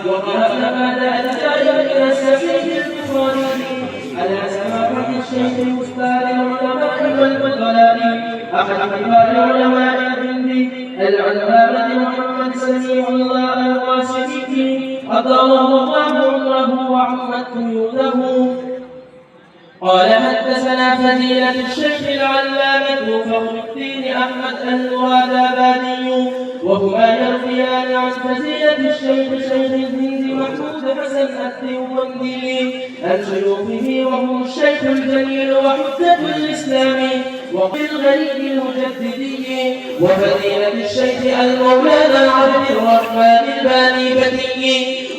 وقرأنا بعد الجاي إلى سبيل الكفران على سماحة الشيخ المختار العلماء والفضلاء أحد كبار علماء الهند العلامة محمد سميع الله القاسمي أطال الله عمره وعمت قيوده. قال حدثنا فضيلة الشيخ العلامة فخر الدين أحمد المرادابادي وهما يرويان عن فضيلة الشيخ شيخ الهند محمود حسن الديوبندي عن شيوخه وهم الشيخ الجليل وحجة الإسلام وقل الغريب المجددي وفضيلة الشيخ المولانا عبد الرحمن الباني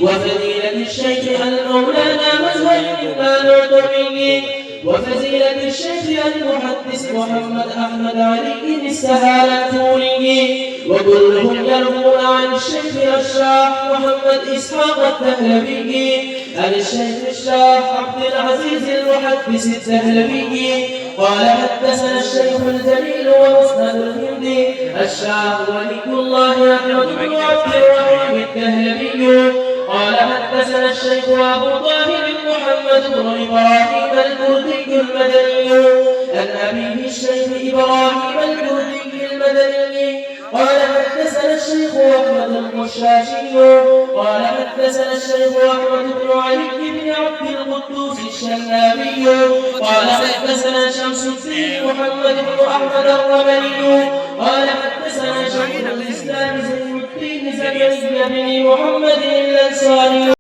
وفضيلة الشيخ المولانا مزهر النعتمي وفضيلة الشيخ المحدث محمد أحمد علي السهالتوني وكلهم يروون عن الشيخ الشاح محمد إسحاق الدهلوي عن الشيخ الشاح عبد العزيز المحدث الدهلوي قال حدثنا الشيخ الجليل ومسند الهند الشاح ولي الله أحمد بن عبد الرحيم الدهلوي قال حدثنا الشيخ أبو طاهر محمد بن إبراهيم البردي المدني عن أبيه الشيخ إبراهيم البردي المدني قال حدثنا الشيخ أحمد القشاشي قال حدثنا الشيخ أحمد بن علي بن عبد القدوس الشنابي قال حدثنا شمس الدين محمد بن أحمد الرملي قال حدثنا شيخ الإسلام زين الدين زكريا بن محمد الأنصاري